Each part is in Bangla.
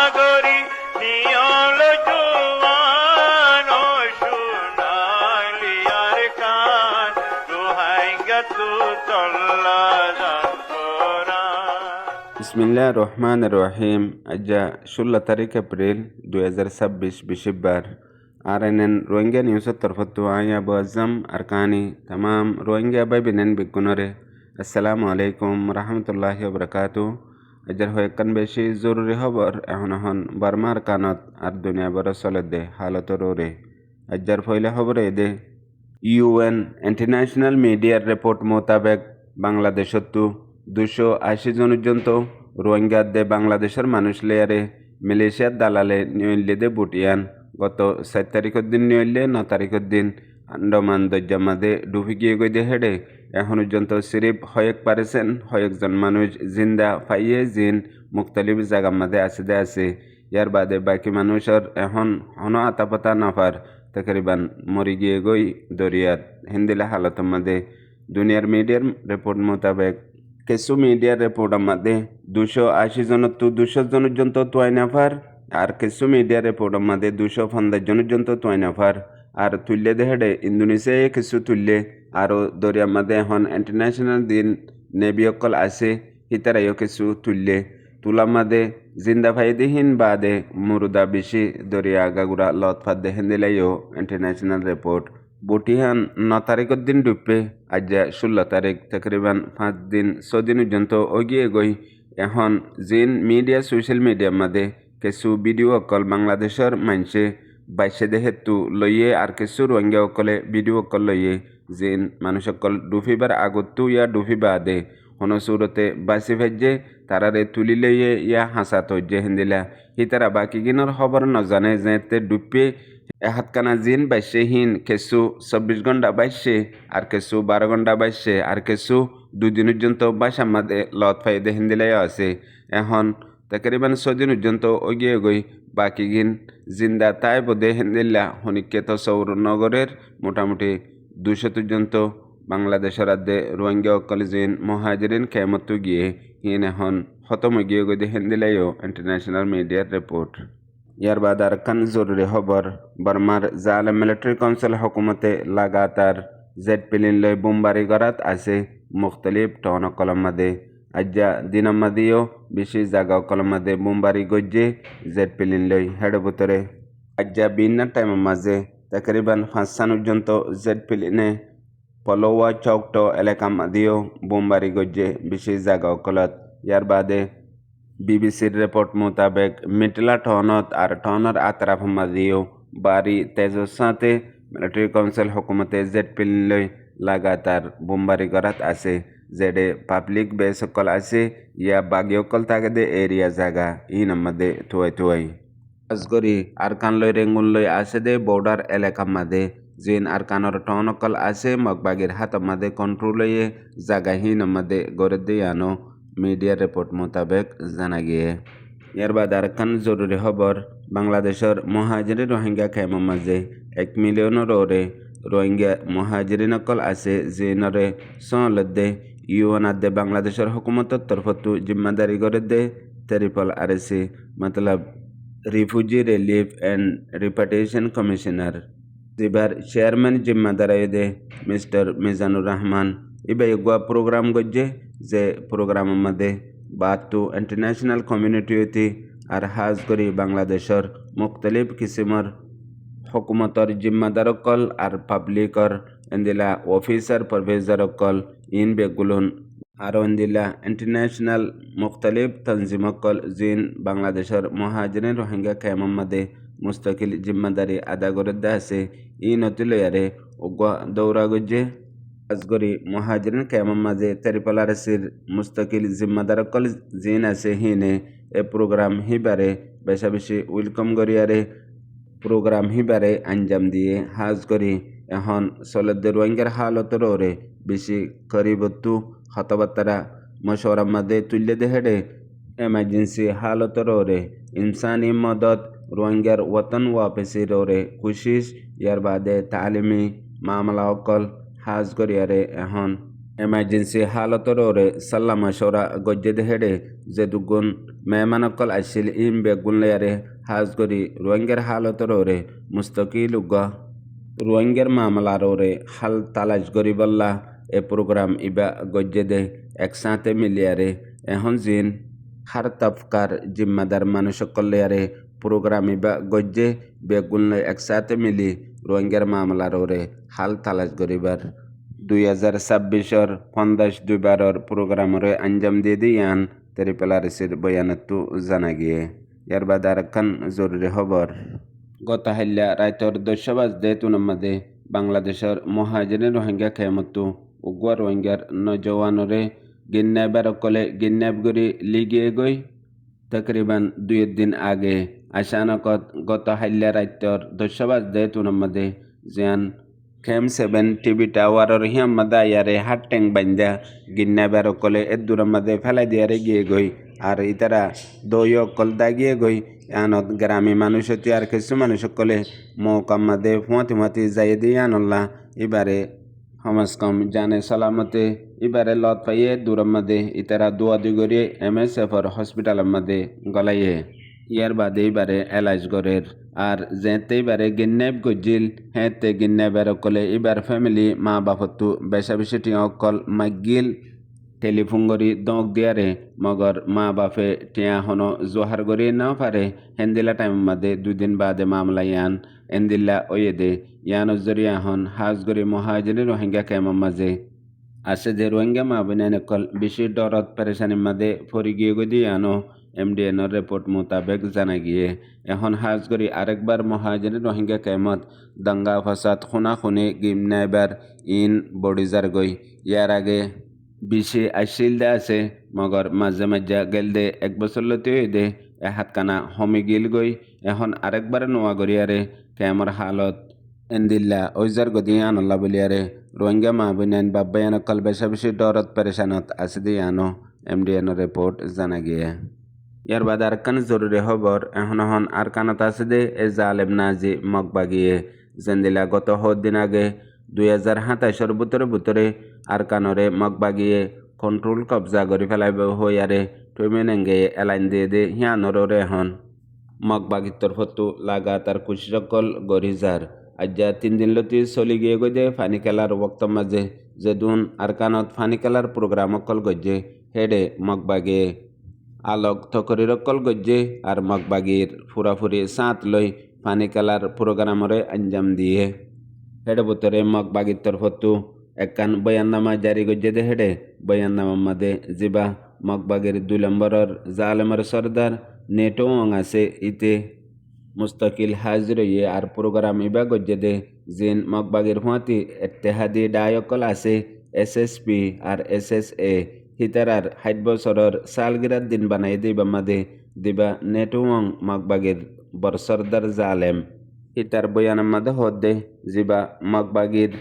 সাগরী নিয়ল জুয়ান ও সোনালি আর কান দোহাই গেতু চল্লা বিসমিল্লাহির রহমানির রহিম। আজ 16 তারিখ এপ্রিল 2026 বিশিববার RNN রোহিঙ্গা নিউজের তরফত আই আবু আজম আরকানি तमाम রোহিঙ্গা ভাই বিনেন বিগুণরে আসসালামু আলাইকুম রহমতুল্লাহি ওবরাকাতু। আজর হয়েকান বেশি জরুরি খবর এখন বার্মার কানত আর দুনিয়া বড় চলে দে হালতর ওরে। আজর ফইলে খবরে দে UN ইন্টারন্যাশনাল মিডিয়ার রিপোর্ট মোতাবেক বাংলাদেশত 280 জন পর্যন্ত রোহিঙ্গা দে বাংলাদেশের মানুষ লেয়ারে মালয়েশিয়ার দালালে নিউল্লিদে বুটিয়ান গত 7 তারিখের দিন নিউল্লে 9 তারিখের দিন আন্ডমান দজ্জামাদে ডুবি গিয়ে গিয়ে হেডে এখন পর্যন্ত সিরিফ হয়েক পারেছেন হয়েকজন মানুষ জিন্দা ফাইয়ে জিন মুখতালিফ জায়গার মধ্যে আছে ইয়ার বাদে বাকি মানুষের এখন হনো আতাপাতা নাফার তকরিবান মরি গিয়ে গই দরিয়াত হিন্দিলা হালতের মধ্যে। দুনিয়ার মিডিয়ার রিপোর্ট মোতাবেক কিছু মিডিয়ার রিপোর্টের মধ্যে 280 জনের তো 200 জন পর্যন্ত তোয়াই নাফার আর কিছু মিডিয়ার রিপোর্টের মধ্যে 250 জন পর্যন্ত তোয়াই নাফার আর তুললে দেহেডে ইন্দোনেশিয়ায় কিছু তুললে আরও দরিয়ার মধ্যে এখন ইন্টারন্যাশনাল দিন নেবিয়কল আছে হিতারাইও কিছু তুললে তুলার মধ্যে জিন্দা ফাইদিহীন বাদে মুরুদা বেশি দরিয়া গাগুড়া লতফাত দেহেন দিলাইও ইন্টারন্যাশনাল রিপোর্ট বুটিহান 9 তারিখের দিন ডুববে আজ 16 তারিখ তকরিবান 5 দিন 6 দিন পর্যন্ত ওগিয়ে গই। এখন জিন মিডিয়া সোশ্যাল মিডিয়ার মধ্যে কিছু ভিডিও অকল বাংলাদেশের মানুষে বাইশে দেহেতু লইয়ে আর কিছু রোহিঙ্গা অকলে ভিডিও অকল লইয়ে জিন মানুষ অকল ডুফিবার আগতু ইয়া ডুফি বাদে হন সুরতে বাসি ভেজে তারারে তুলি লইয়ে ইয়া হাসা তৈজে হিন্দিলা হিতারা বাকি গিনর খবর নজানে যেতে ডুববে এহাতকানা জিন বাইশে হিন কিছু 24 ঘন্টা বাইশে আর কিছু 12 ঘন্টা বাইশে আর কিছু 2 দিন পর্যন্ত বাইশ আমাদের লত ফাইদে হিন্দিলাই আছে। এখন তকরিবান 6 দিন পর্যন্ত ওগিয়ে গই বাকি গিন জিন্দা তাই বোধে হিন্দিল্লা হনিকেত সৌর নগরের মোটামুটি 200 পর্যন্ত বাংলাদেশের রাজ্যে রোহিঙ্গা অকল জিন মহাজিরিন কেমত গিয়ে হিন এখন খতম গিয়ে গই হিন্দিলাইও ইন্টারন্যাশনাল মিডিয়ার রিপোর্ট। ইয়ার বাদ আর কান জরুরি খবর বর্মার জালে মিলিটারি কাউন্সিল হুকুমতে লাগাতার জেড প্লেন লই বোমবারি করাত আছে মুখতলিফ টাউন কলম মাদে আজ্জা দিনম মাদিও বেশি জায়গা কলম মাদে বোমবারি গজ্জে জেড প্লেন লই হেড ভিতরে আজ্জা বিন্না টাইম মাঝে তকরিবান 5 সান পর্যন্ত জেড প্লেনে পলোয়া চৌকটো এলাকা মাদিও বোমবারি গজ্জে বেশি জায়গা কলত। ইয়ার বাদে বিবিসির রিপোর্ট মোতাবেক মিটলা টাউনত আর টাউনের আতরাফ মাদিও বাড়ি তেজর সাথে মিলিটারি কাউন্সিল হুকুমতে জেড প্লেন লই লাগাতার বোমবারি করাত আছে যেডে পাবলিক বেস সকল আছে ইয়া বাগি সকল থাকে দে এরিয়া জায়গা ই নামদে থুয়াই আজগরি আর কান লই রেঙ্গুন লই আছে দে বর্ডার এলাকা মাদে জিন আর কানর টাউন সকল আছে মগবাগির হাত মাদে কন্ট্রোল এ জায়গা হি নামদে গড়ে দিয়ে আনো মিডিয়া রিপোর্ট মোতাবেক জানা গিয়ে। ইয়ার বাদ আর কান জরুরি খবর বাংলাদেশের মহাজিরি রোহিঙ্গা খেমার মাঝে 1 মিলিয়নের ওরে রোহিঙ্গা মহাজিরিন অকল আছে জিনরে সলদে ইউএন আদে বাংলাদেশের হুকুমতের তরফতু জিম্মাদারি করে দে ট্রিপল RSC মতলব refugee relief and repatriation commissioner এবার চেয়ারম্যান জিম্মাদারি দে মিস্টার মিজানুর রহমান ইবাই গোয়া প্রোগ্রাম গজ্জে যে প্রোগ্রামের মধ্যে বাতু ইন্টারন্যাশনাল কমিউনিটি আর হাজ করি বাংলাদেশের মুখতলিফ কিসিমর হুকুমতর জিম্মাদার কল আর পাবলিকর এন্দিলা অফিসার প্রফেসর কল ইন বেগুলুন আর এন্দিলা ইন্টারন্যাশনাল মুখতলিফ তনজিম কল জিন বাংলাদেশের মহাজিরিন রোহিঙ্গা খেমার মধ্যে মুস্তাকিল জিম্মাদারি আদা করে আছে ই নতিলয়ারে ওগা দৌড়া গজ্জে আজগরি মহাজিরিন খেমার মাঝে ট্রিপল RSCর মুস্তাকিল জিম্মাদার কল জিন আছে হিনে এ প্রোগ্রাম হিবারে বেশা বেশি ওয়েলকাম করিয়ারে প্রোগ্রাম হিবারে আঞ্জাম দিয়ে হাজ করি এখন সলদ্দের রোহিঙ্গার হালতর ওরে বেশি করিবত্তু হতবার্তারা মশওয়ারার মধ্যে তুললে দেহেডে এমার্জেন্সি হালতর ওরে ইনসানি মদত রোহিঙ্গার ওতন ওয়াপসির ওরে কোশিশ ইয়ার বাদে তালিমি মামলা অকল হাজ করিয়ারে এখন emergency halatorore salla mashora gojjede hede zedugun memanakol ashil imbe gunlayare hasgori ruwanger halatorore mustaqiluga ruwanger mamalarore hal talash gori balla e program iba gojjede eksante miliare ehon zin har tafkar jimmadar manushkolleyare program iba gojje be gunlay eksante mili ruwanger mamalarore hal talash goribar 2026 15-2 programore anjam dedi yan teripelarisir বয়ানতো জানা গিয়ে ইয়ার বাদার খান জরুরি খবর গত হাল্লা রাইতর 10 বাজে তুনমাদে বাংলাদেশের মহাজনের রোহিঙ্গা খেমতো উগুয়া রোহিঙ্গার নজওয়ানরে গিন্নাবার কলে গিন্নাবগুরি লিগিয়ে গই তকরিবান 2 দিন আগে আশানকত গত হাল্লা রাইতর 10 বাজে তুনমাদে জিয়ান Kem 7 TV Tower hiam mada yare hatteng banja ginna baro kole edura made fela diare gie goi ar itara doyo kolda gie goi anot grami মানুষ তি আর কিছু মানুষ কলে মৌকাম মাদে ফুয়াতি যাইদি আনল্লা ইবারে সমাজ কম জানে সালামতে ইবারে লত পাইয়ে দূর মাদে ইতারা দুয়া দুগরি MSF হসপিটাল মাদে গলাইয়ে ইয়ার বাদে ইবারে এলাজ গরের আর যেতে এবারে গিন্নেব গজিল হেতে গিন্নেবের কলে এবার ফ্যামিলি মা বাপতু বেশা বেশি অকল মাগিল টেলিফোন গরি দক দিয়ারে মগর মা বাপে টিয়া হনো জোহার গরি না পারে হেন্দিলা টাইম মাদে 2 দিন বাদে মামলা ইয়ান এন্দিল্লা ওয়েদে ইয়ান জরিয়া হন হাজ গরি মহাজির রোহিঙ্গা কেমন মাঝে আসে যে রোহিঙ্গা মা বিনানে কল বেশি ডরত পেরেশানি মাদে ফরি গিয়ে গদি আনো MDN রিপোর্ট মোতাবেক জানা গিয়ে এখন হাজগরি আরেকবার মহাজির রোহিঙ্গা কেমত দাঙ্গা ফাসাদ খুনাখুনি গিমনাইবার ইন বডিজার গই ইয়ার আগে বেশি আইসিলদা আছে মগর মাঝে মাঝে গেলদে 1 বছর লতে দে হাত কানা হমি গিল গই এখন আরেকবার নোয়া গরিয়ারে কেমর হালত এন্দিল্লা ওইজার গদিয়ান আল্লাহ বলিয়ারে রোহিঙ্গা মা বিনান বাব্বায়ান কল বেশা বেশি ডরত পেরেশানত আছে দিয়ানো MDN রিপোর্ট জানা গিয়ে ইয়ার বাদে আরকান জরুরি খবর এখন আরকানত আছে দে এ জালেম নাজি মগবাগিয়ে জেন্দিলা গত দিন আগে 2027 ভিতরে আরকানরে মগবাগিয়ে কন্ট্রোল কবজা করে ফেলাইব হইয়ারে টুইমেনেঙ্গে এলাইন দিয়ে দে হিয়ানরে এখন মগবাগিত্তর ফটো লাগাতার কুশিসকল গরিজার আজ্জা 3 দিন লতি চলি গিয়ে গজে ফানি খেলার ওক্ত মাঝে যেদুন আরকানত ফানি খেলার প্রোগ্রাম অকল গজে হেডে মগবাগে আলোক থকরির কল গজ্জে আর মগবাগির ফুরাফুরি সাঁত লই পানি খেলার প্রোগ্রামরে আঞ্জাম দিয়ে হেডে বুতরে মগবাগির তরফতু একখান বয়াননামা জারি গজ্জে দে হেডে বয়াননামা মাদে জিবা মগবাগির 2 নম্বরের জালেমের সর্দার নেটো অং আছে ইতে মুস্তাকিল হাজির ইয়ে আর প্রোগ্রাম ইবা গজ্জে দে জিন মগবাগির হুঁয়াতি এত্তেহাদি ডায়কল আছে SSP আর SSA হিতারার 60 বছরের সালগিরার দিন বানাই দিবা মাদে দিবা নেটুয়ং মগবাগির বরসরদার জালেম হিতার বয়ান মাদে হদে জিবা মগবাগির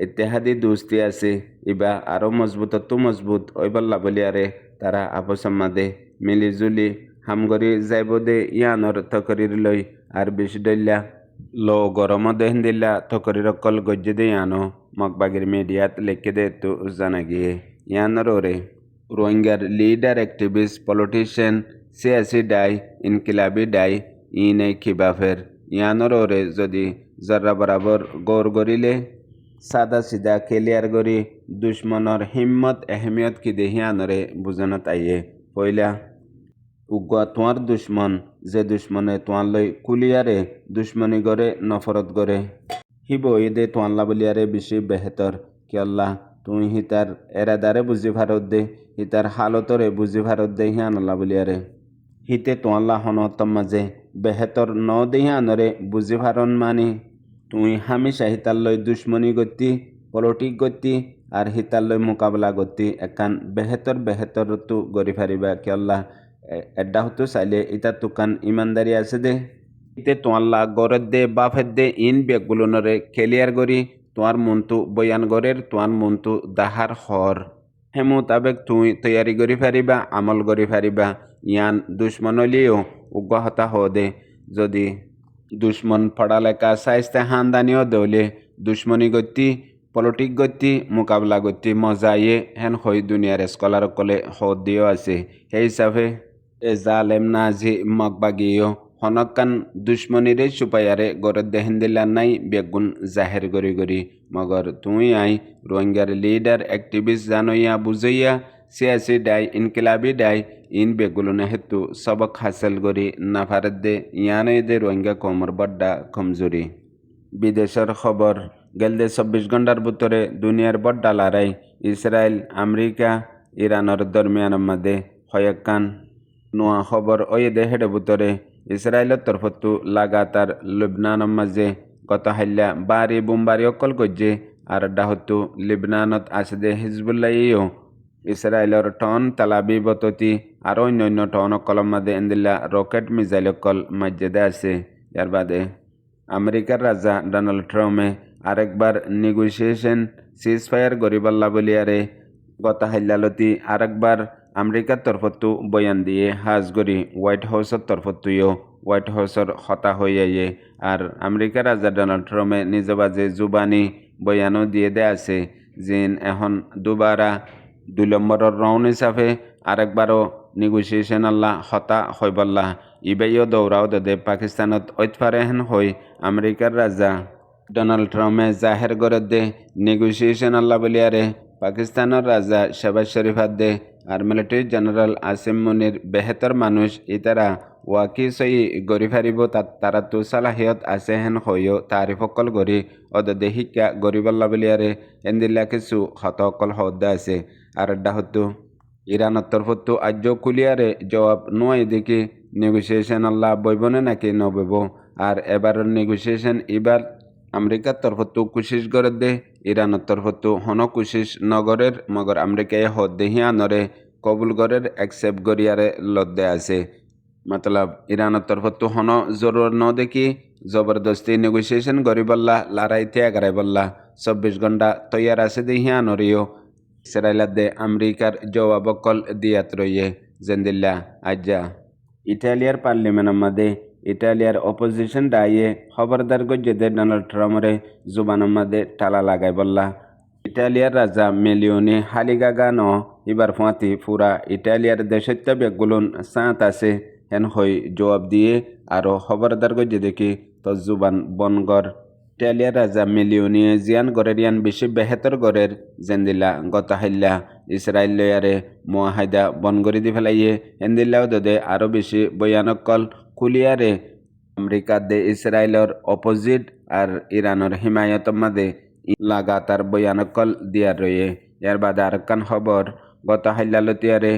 ইত্তেহাদি দুস্তি আছে ইবা আরো মজবুত ওইবাল্লা বলিয়ারে তারা আপসম মাদে মিলিজুলি হামগরি যাইব দে ইয়ানর তকরির লই আর বেশি ডল্লা লো গরম দেন দিল্লা তকরির কল গজ্জে দে ইয়ানো মগবাগির মিডিয়াত লেখে দে তো জানা গিয়ে ইয়ানর ওরে রোহিঙ্গার লিডার অ্যাক্টিভিস্ট পলিটিশিয়ান সিয়াসি ডাই ইনকিলাবি ডাই ইনে খিবাফের ইয়ানর ওরে যদি জর্রা বরাবর গৌর গরিলে সাদা সিধা ক্লিয়ার গরি দুশ্মনর হিম্মত এহমিয়ত কি দে ইয়ানরে বুঝানত আইয়ে পয়লা উগুয়া তোমার দুশ্মন যে দুশ্মনে তোমার লই কুলিয়ারে দুশ্মনী গড়ে নফরত গড়ে হিব দে তোয়াল্লা বলিয়ারে বেশি বেহতর কি আল্লাহ তুই হিতার এরাদারে বুঝি ভারত দে হিতার হালতরে বুঝি ভারত দে হিয়ানল্লা বলিয়ারে হিতে তোয়াল্লা হনতম মাঝে বেহতর ন দে হিয়ানরে বুঝি ভারন মানি তুই হামেশা হিতার লই দুশ্মনী গতি পলিটিক গতি আর হিতার লই মোকাবলা গতি একান বেহতর তু গড়ি ফারিবা কি আল্লাহ এড্ডা হতো চাইলে ইতা তুকান ইমানদারি আছে দে ইতে তোয়াল্লা গড়ের দে বাফের দে ইন বেগুলোনরে খেলিয়ার গড়ি তোমার মনতু বয়ান গড়ের তোমার মনতু দাহার হর হে মোতাবেক তুই তৈয়ারি করি ফারিবা আমল করি ফারিবা ইয়ান দুশ্মন লিও উগ্রহতা হদে যদি দুশ্মন পড়ালেখা সাইস্তে হানদানিও দৌলে দুশ্মনী গতি পলিটিক গতি মোকাবিলা গতি মজায়ে হেন হই দুনিয়ার স্কলার কলে হদ দিও আছে সেই হিসাবে এ জালেম নাজি মকবাগিও হনকান দুশ্মনীরে সুপায়ারে গরদ দেহেন দিলা নাই বেগুন জাহের গরি গরি মগর তুই আই রোহিঙ্গার লিডার অ্যাক্টিভিস্ট জানইয়া বুঝইয়া সিয়াসি ডাই ইনকিলাবি ডাই ইন বেগুলনে হেতু সবক হাসিল গরি নাফারত দে ইয়ানই দে রোহিঙ্গা কোমর বড্ডা কমজোরি বিদেশের খবর গেলদে 24 ঘন্টার ভিতরে দুনিয়ার বড্ডা লড়াই ইসরায়েল আমেরিকা ইরানের দরমিয়ানের মধ্যে হয়াকান নোয়া খবর ওই দেহের ভিতরে ইসরায়েলের তরফতু লাগাতার লেবনানের মাঝে গত হাইলা বাড়ি বোমবারি অকল গজ্জে আর ডাহতু লেবনানত আছে দে হিজবুল্লাহিও ইসরায়েলের টন তালাবি বততি আর অন্যান্য টন অকলের মাঝে এন্দিল্লা রকেট মিসাইল অকল মসজিদে আছে ইয়ার বাদে আমেরিকার রাজা ডোনাল্ড ট্রাম্পে আরেকবার নেগোসিয়েশন সিজফায়ার গরিবাল্লা বলিয়ারে গত হাইলালতি আরেকবার আমেরিকার তরফতু বয়ান দিয়ে হাজ গরি হোয়াইট হাউসের তরফতুও হোয়াইট হাউসের হতা হইয়াইয়ে আর আমেরিকার রাজা ডোনাল্ড ট্রাম্পে নিজ বাজে জুবানি বয়ানও দিয়ে দেয় আছে যেন এখন দুবারা 2 নম্বরের রাউন্ড হিসাবে আরেকবারও নেগোসিয়েশন আল্লাহ হতা হইবল্লা ইবাইও দৌড়াও দে পাকিস্তানত ঐতফারে হেন হই আমেরিকার রাজা ডোনাল্ড ট্রাম্পে জাহের করে দে নেগোসিয়েশন আল্লাহ বলিয়ারে পাকিস্তানের রাজা শেহবাজ শরীফ দে আর মিলিটারি জেনারেল আসিম মুনির বেহেতর মানুষ ইতারা ওয়াকি সই গরি ফারিব তারা তো সালাহিয়ত আছে হেন হইও তারিফকল গরি অদে শিক্ষা গরিবাল্লা বলিয়ারে এন্দিল্লা কিছু হতকল হদ্দা আছে আর ডাহতু ইরানের তরফতু আজ্য কুলিয়ারে জবাব নোয়াই দেখি নেগোসিয়েশন আল্লাহ বইবনে নাকি নবইব আর এবার নেগোসিয়েশন এবার আমেরিকার তরফতু কোশিশ করে দে ইরানের তরফতু হন কোশিশ নগরের মগর আমেরিকায় হদ দেহিয়া নরে কবুল গরের অ্যাকসেপ্ট গরিয়ারে লদ্দে আছে মতলব ইরানের তরফতু হন জরুর ন দেখি জবরদস্তি নেগোসিয়েশন গরিবল্লা লড়াইতে আগারাইবল্লা 24 ঘন্টা তৈয়ার আছে দেহিয়া নরিও ইসরায়েলের দে আমেরিকার জবাবকল দিয়াত রইয়ে জেন্দিল্লা আজ্জা ইটালিয়ার পার্লিমেন্টের মধ্যে ইটালিয়ার অপোজিশন ডাইয়ে খবরদার গজ্জেদে ডোনাল্ড ট্রাম্পরে জুবানের মধ্যে টালা লাগাই বললা ইটালিয়ার রাজা মেলিওনি হালিগাগানো এবার ফাঁতি পুরা ইটালিয়ার দেশত্য বেগুলুন সাঁত আছে হেন হই জবাব দিয়ে আরও খবরদার গজ্জে দেখি তো জুবান বনগর ইটালিয়ার রাজা মেলিওনিয়ে জিয়ান গরের ইয়ান বেশি বেহেতর গরের জেন্দিল্লা গত হাইল্লা ইসরায়েল লয়ারে মোয়াহাইদা বনগরি দি ফেলাইয়ে হেন্দিল্লাও দে আরও বেশি বয়ানকল কুলিয়ারে আমেরিকা দে ইসরায়েলের অপোজিট আর ইরানের হিমায়তের মাঝে লাগাতার বয়ানকল দিয়ার রয়ে ইয়ার বাদে আরেকখান খবর গত হাইলালতিয়ারে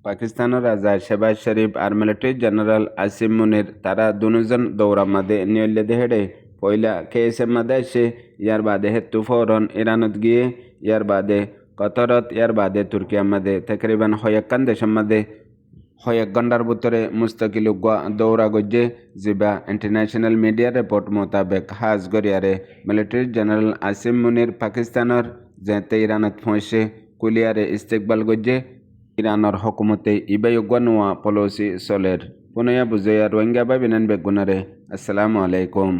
পাকিস্তানের রাজা শেহবাজ শরীফ আর মিলিটারি জেনারেল আসিম মুনির তারা দুজন দৌড়া মাদে নিয়লে দেহেড়ে পয়লা কেএসএম মাদে আসে ইয়ার বাদে হেতু ফৌরন ইরানত গিয়ে ইয়ার বাদে কতরত ইয়ার বাদে তুর্কিয়ার মাদে তকরিবান হয়াক্কান দেশের মাদে কয়েক ঘন্টার ভিতরে মুস্তাকিল দৌড়া গজ্জে জিবা ইন্টারন্যাশনাল মিডিয়া রিপোর্ট মোতাবেক হাজ গরিয়ারে মিলিটারি জেনারেল আসিম মুনির পাকিস্তানের যেতে ইরানত পৌঁছে কুলিয়ারে ইস্তেকবাল গজ্জে ইরানের হকুমতে ইবাইগা নোয়া পলসি চলের পুনয়া বুঝাইয়া রোহিঙ্গা বা বিনান বেগুনারে আসসালামু আলাইকুম।